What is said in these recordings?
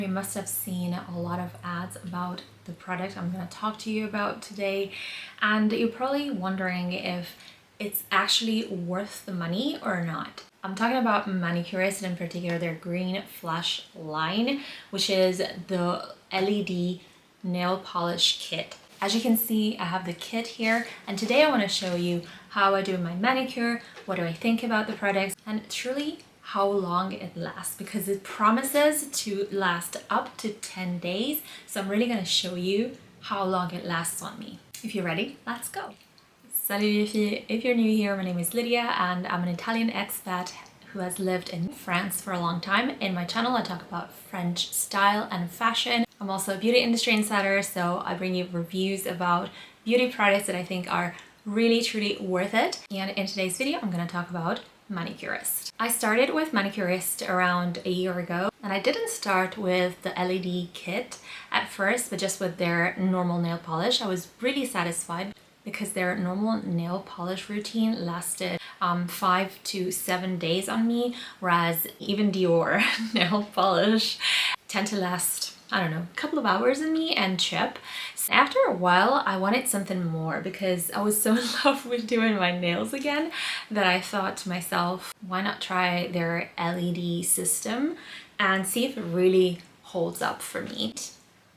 You must have seen a lot of ads about the product I'm going to talk to you about today, and you're probably wondering if it's actually worth the money or not. I'm talking about Manucurist, and in particular their green flash line, which is the LED nail polish kit. As you can see, I have the kit here, and today I want to show you how I do my manicure, what do I think about the products, and truly how long it lasts, because it promises to last up to 10 days. So I'm really going to show you how long it lasts on me. If you're ready, let's go. Salut les filles! If you're new here, my name is Lydia and I'm an Italian expat who has lived in France for a long time. In my channel, I talk about French style and fashion. I'm also a beauty industry insider, so I bring you reviews about beauty products that I think are really truly worth it. And in today's video, I'm going to talk about Manucurist. I started with Manucurist around a year ago, and I didn't start with the LED kit at first, but just with their normal nail polish. I was really satisfied because their normal nail polish routine lasted 5 to 7 days on me, whereas even Dior nail polish tend to last, I don't know, a couple of hours on me and chip. So after a while, I wanted something more because I was so in love with doing my nails again that I thought to myself, why not try their LED system and see if it really holds up for me.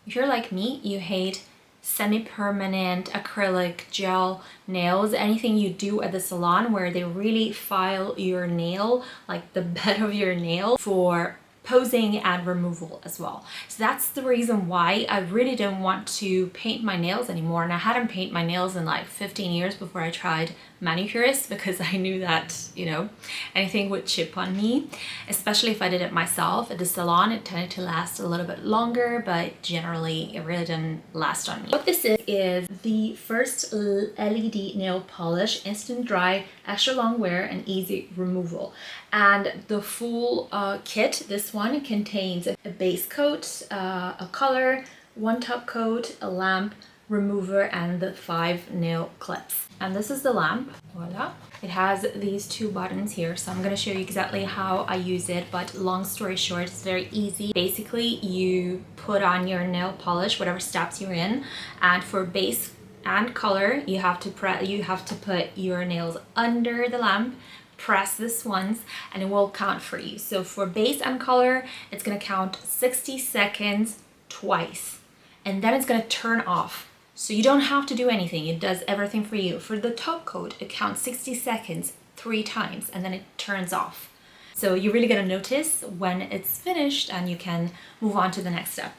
If you're like me, you hate semi-permanent acrylic gel nails, anything you do at the salon where they really file your nail, like the bed of your nail, for posing and removal as well. So that's the reason why I really didn't want to paint my nails anymore, and I hadn't painted my nails in like 15 years before I tried Manucurist, because I knew that, you know, anything would chip on me, especially if I did it myself. At the salon it tended to last a little bit longer, but generally it really didn't last on me. What this is the first LED nail polish, instant dry, extra long wear and easy removal. And the full kit, this one contains a base coat, a color, one top coat, a lamp, remover, and the 5 nail clips. And this is the lamp. Voila. It has these 2 buttons here, so I'm going to show you exactly how I use it, but long story short, it's very easy. Basically, you put on your nail polish, whatever steps you're in, and for base and color, you have to put your nails under the lamp, press this once, and it will count for you. So for base and color, it's going to count 60 seconds twice, and then it's going to turn off. So you don't have to do anything, it does everything for you. For the top coat, it counts 60 seconds 3 times, and then it turns off. So you're really gonna notice when it's finished, and you can move on to the next step.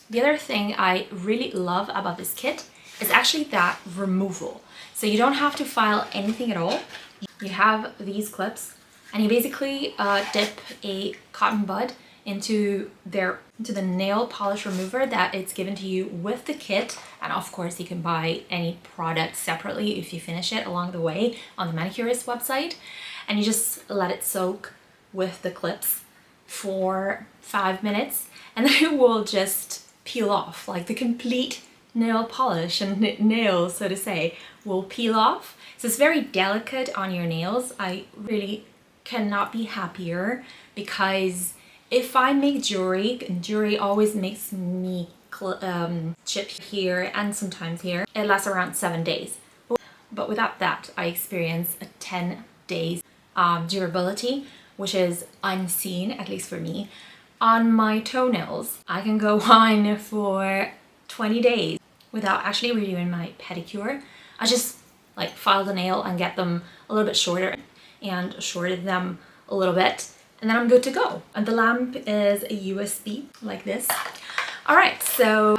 The other thing I really love about this kit is actually that removal. So you don't have to file anything at all. You have these clips, and you basically dip a cotton bud into the nail polish remover that it's given to you with the kit. And of course you can buy any product separately if you finish it along the way on the Manucurist website, and you just let it soak with the clips for 5 minutes, and then it will just peel off. Like the complete nail polish and nails, so to say, will peel off. So it's very delicate on your nails. I really cannot be happier, because if I make jewelry, and jewelry always makes me chip here and sometimes here, it lasts around 7 days. But without that, I experience a 10 days durability, which is unseen, at least for me. On my toenails, I can go on for 20 days without actually redoing my pedicure. I just like file the nail and get them a little bit shorter, and shorten them a little bit, and then I'm good to go. And the lamp is a USB like this. All right, so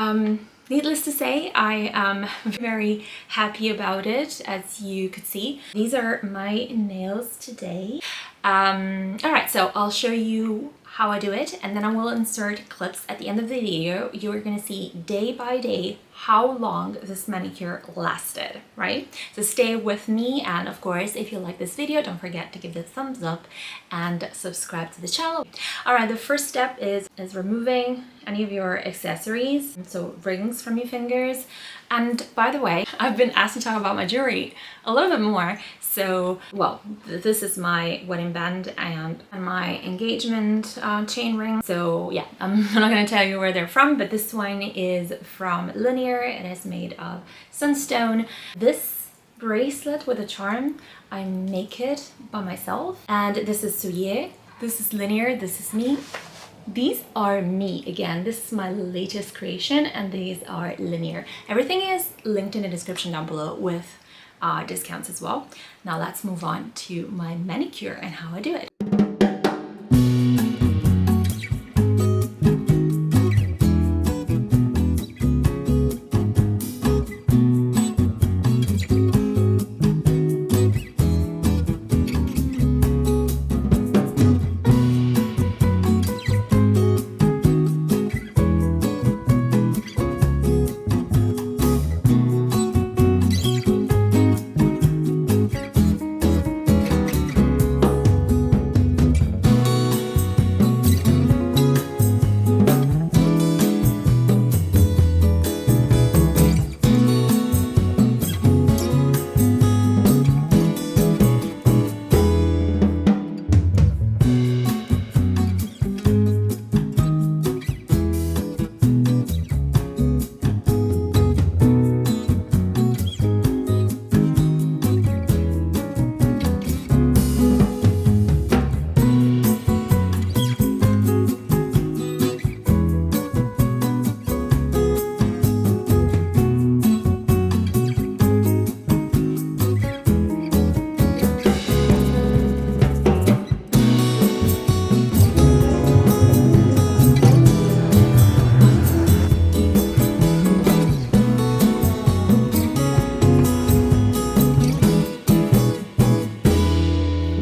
needless to say, I am very happy about it, as you could see. These are my nails today. All right, so I'll show you how I do it, and then I will insert clips at the end of the video. You're gonna see day by day how long this manicure lasted, right? So stay with me, and of course, if you like this video, don't forget to give it a thumbs up and subscribe to the channel. All right, the first step is removing any of your accessories, so rings from your fingers. And by the way, I've been asked to talk about my jewelry a little bit more. So, well, this is my wedding band and my engagement chain ring. So yeah, I'm not gonna tell you where they're from, but this one is from Linear. It is made of sunstone. This bracelet with a charm, I make it by myself. And this is Soulier. This is Linear, this is me. These are me again. This is my latest creation, and these are Linear. Everything is linked in the description down below with discounts as well. Now let's move on to my manicure and how I do it.